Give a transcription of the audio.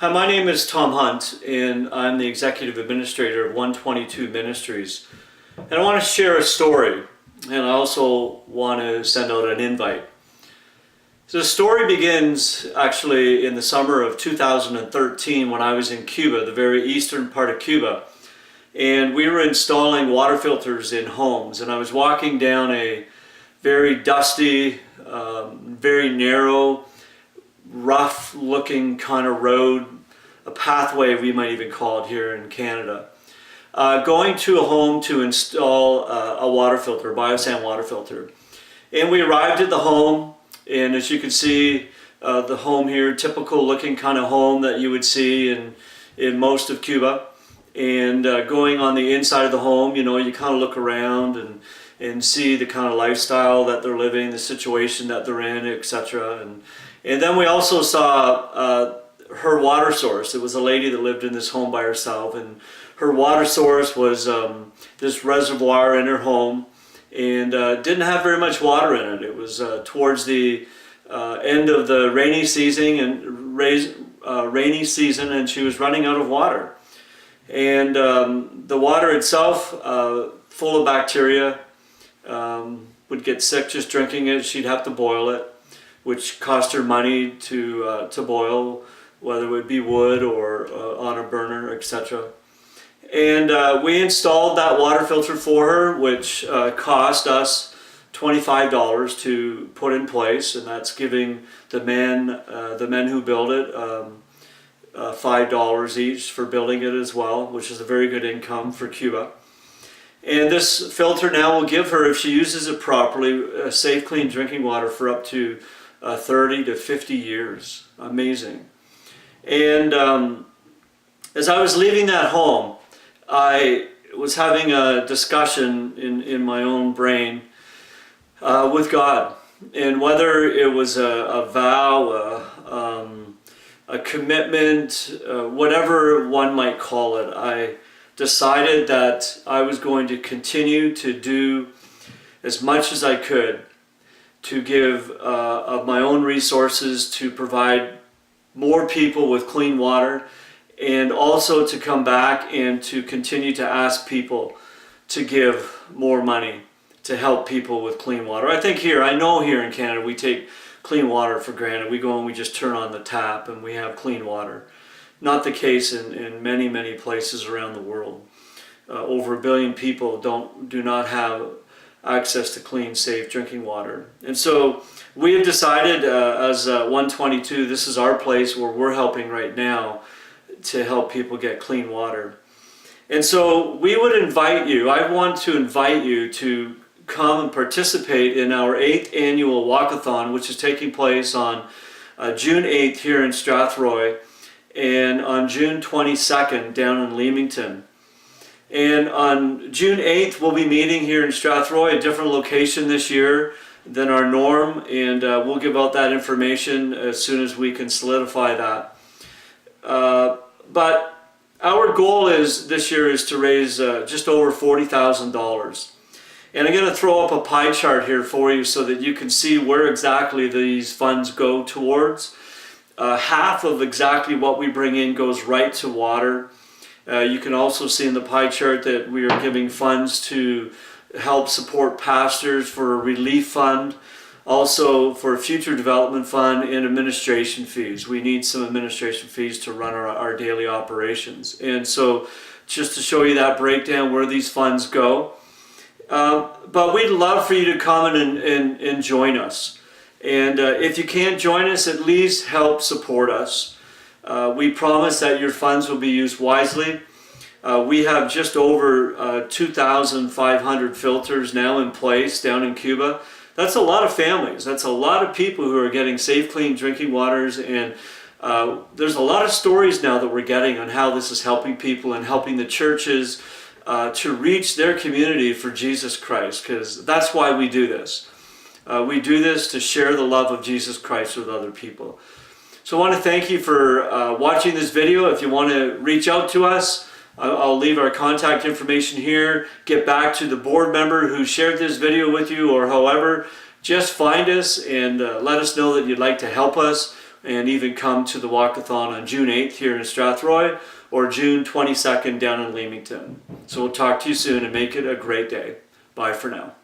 Hi, my name is Tom Hunt, and I'm the Executive Administrator of One22 Ministries. And I want to share a story, and I also want to send out an invite. So the story begins actually in the summer of 2013 when I was in Cuba, the very eastern part of Cuba. And we were installing water filters in homes, and I was walking down a very dusty, very narrow, rough looking kind of road, a pathway we might even call it here in Canada, going to a home to install a water filter, a biosand water filter. And we arrived at the home, and as you can see, the home here, typical looking kind of home that you would see in most of Cuba. And going on the inside of the home, you know, you kind of look around and see the kind of lifestyle that they're living, the situation that they're in, etc. And then we also saw her water source. It was a lady that lived in this home by herself, and her water source was this reservoir in her home, and didn't have very much water in it. It was towards the end of the rainy season, and she was running out of water. And the water itself, full of bacteria, would get sick just drinking it. She'd have to boil it, which cost her money to boil, whether it would be wood or on a burner, etc. And we installed that water filter for her, which cost us $25 to put in place, and that's giving the men who build it $5 each for building it as well, which is a very good income for Cuba. And this filter now will give her, if she uses it properly, safe, clean drinking water for up to 30 to 50 years. Amazing. And as I was leaving that home, I was having a discussion in my own brain with God, and whether it was a vow, a commitment, whatever one might call it, I decided that I was going to continue to do as much as I could to give of my own resources to provide more people with clean water, and also to come back and to continue to ask people to give more money to help people with clean water. I know here in Canada we take clean water for granted. We go and we just turn on the tap and we have clean water. Not the case in many, many places around the world. Over 1 billion people do not have access to clean, safe drinking water. And so we have decided as One22, this is our place where we're helping right now to help people get clean water. And so we would invite you, I want to invite you to come and participate in our 8th annual walkathon, which is taking place on June 8th here in Strathroy, and on June 22nd down in Leamington. And on June 8th, we'll be meeting here in Strathroy, a different location this year than our norm, and we'll give out that information as soon as we can solidify that. But our goal this year is to raise just over $40,000. And I'm going to throw up a pie chart here for you so that you can see where exactly these funds go towards. Half of exactly what we bring in goes right to water. You can also see in the pie chart that we are giving funds to help support pastors for a relief fund, also for a future development fund, and administration fees. We need some administration fees to run our daily operations. And so just to show you that breakdown where these funds go. But we'd love for you to come and join us. And if you can't join us, at least help support us. We promise that your funds will be used wisely. We have just over 2,500 filters now in place down in Cuba. That's a lot of families. That's a lot of people who are getting safe, clean drinking waters. And there's a lot of stories now that we're getting on how this is helping people and helping the churches to reach their community for Jesus Christ, because that's why we do this. We do this to share the love of Jesus Christ with other people. So I want to thank you for watching this video. If you want to reach out to us, I'll leave our contact information here. Get back to the board member who shared this video with you, or however, just find us and let us know that you'd like to help us. and even come to the walkathon on June 8th here in Strathroy or June 22nd down in Leamington. So we'll talk to you soon and make it a great day. Bye for now.